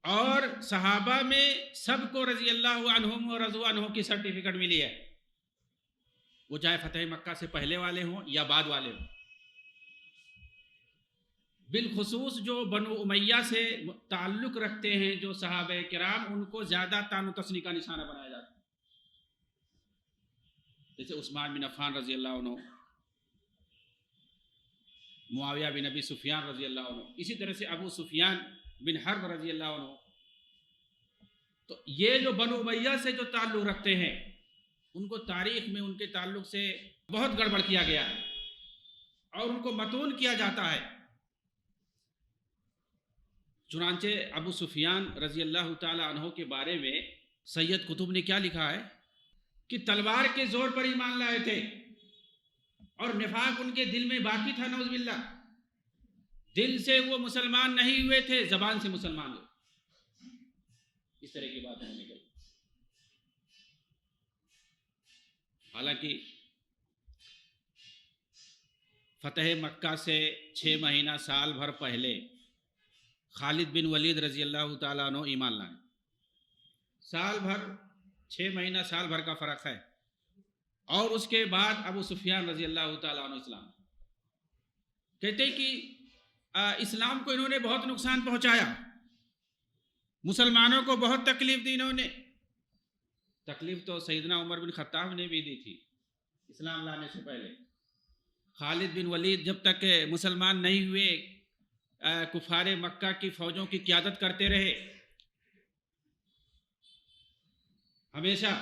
اور صحابہ میں سب کو رضی اللہ عنہم و رضوا عنہ کی سرٹیفکیٹ ملی ہے، وہ چاہے فتح مکہ سے پہلے والے ہوں یا بعد والے ہوں۔ بالخصوص جو بنو امیہ سے تعلق رکھتے ہیں جو صحابہ کرام، ان کو زیادہ طعن و تشنیع کا نشانہ بنایا جاتا ہے، جیسے عثمان بن عفان رضی اللہ عنہ، معاویہ بن ابی سفیان رضی اللہ عنہ، اسی طرح سے ابو سفیان بن حرب رضی اللہ عنہ۔ تو یہ جو بنو امیہ سے جو تعلق رکھتے ہیں، ان کو تاریخ میں ان کے تعلق سے بہت گڑبڑ کیا گیا ہے اور ان کو متون کیا جاتا ہے۔ چنانچہ ابو سفیان رضی اللہ تعالی عنہ کے بارے میں سید قطب نے کیا لکھا ہے کہ تلوار کے زور پر ایمان لائے تھے اور نفاق ان کے دل میں باقی تھا، نعوذ باللہ، دل سے وہ مسلمان نہیں ہوئے تھے، زبان سے مسلمان ہوئے، اس طرح کی بات ہونے گئی۔ حالانکہ فتح مکہ سے 6 مہینہ سال بھر پہلے خالد بن ولید رضی اللہ تعالیٰ عنہ ایمان لائے، سال بھر، 6 مہینہ سال بھر کا فرق ہے، اور اس کے بعد ابو سفیان رضی اللہ تعالیٰ عنہ اسلام کہتے ہیں کہ اسلام کو انہوں نے بہت نقصان پہنچایا، مسلمانوں کو بہت تکلیف دی انہوں نے۔ تکلیف تو سیدنا عمر بن خطاب نے بھی دی تھی اسلام لانے سے پہلے۔ خالد بن ولید جب تک مسلمان نہیں ہوئے کفار مکہ کی فوجوں کی قیادت کرتے رہے ہمیشہ۔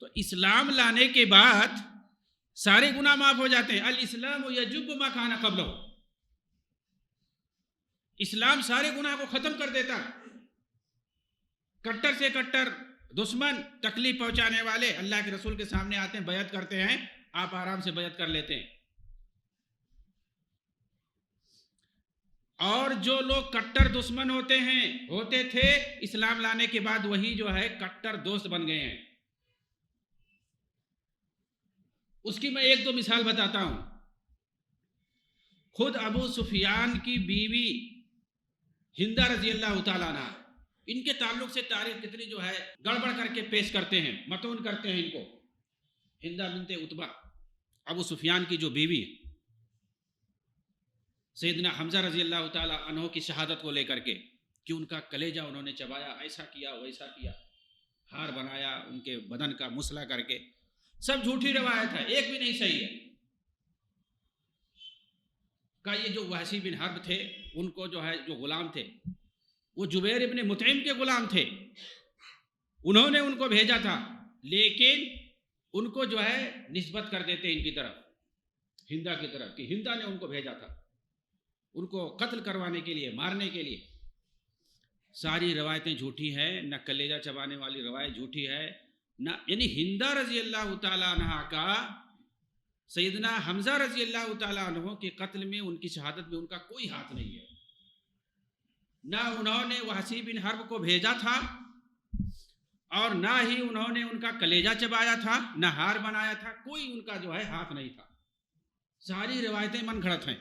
تو اسلام لانے کے بعد سارے گناہ معاف ہو جاتے ہیں، الاسلام یجب ما کان قبلہ، اسلام سارے گناہ کو ختم کر دیتا ہے۔ کٹر سے کٹر دشمن، تکلیف پہنچانے والے اللہ کے رسول کے سامنے آتے ہیں، بیعت کرتے ہیں، آپ آرام سے بیعت کر لیتے ہیں۔ اور جو لوگ کٹر دشمن ہوتے تھے، اسلام لانے کے بعد وہی جو ہے کٹر دوست بن گئے ہیں۔ اس کی میں 1-2 مثال بتاتا ہوں۔ خود ابو سفیان کی بیوی ہندہ رضی اللہ تعالیٰ عنہ، ان کے تعلق سے تاریخ کتنی جو ہے گڑبڑ کر کے پیش کرتے ہیں، متون کرتے ہیں ان کو۔ ہندہ بنت عتبہ ابو سفیان کی جو بیوی ہے، سیدنا حمزہ رضی اللہ تعالیٰ عنہ کی شہادت کو لے کر کے کہ ان کا کلیجہ انہوں نے چبایا، ایسا کیا ویسا کیا، ہار بنایا ان کے بدن کا مسئلہ کر کے، سب جھوٹی روایت ہے، ایک بھی نہیں صحیح ہے۔ کہ یہ جو وحشی بن حرب تھے، ان کو جو ہے جو غلام تھے وہ جبیر ابن مطعم کے غلام تھے، انہوں نے ان کو بھیجا تھا، لیکن ان کو جو ہے نسبت کر دیتے ان کی طرف، ہندہ کی طرف، کہ ہندہ نے ان کو بھیجا تھا ان کو قتل کروانے کے لیے، مارنے کے لیے۔ ساری روایتیں جھوٹی ہیں، نہ کلیجہ چبانے والی روایت جھوٹی ہے، نہ، یعنی ہندہ رضی اللہ تعالیٰ عنہ کا سیدنا حمزہ رضی اللہ تعالیٰ عنہ کے قتل میں، ان کی شہادت میں ان کا کوئی ہاتھ نہیں ہے۔ نہ انہوں نے وحشی بن حرب کو بھیجا تھا، اور نہ ہی انہوں نے ان کا کلیجہ چبایا تھا، نہ ہار بنایا تھا، کوئی ان کا جو ہے ہاتھ نہیں تھا۔ ساری روایتیں من گھڑت ہیں۔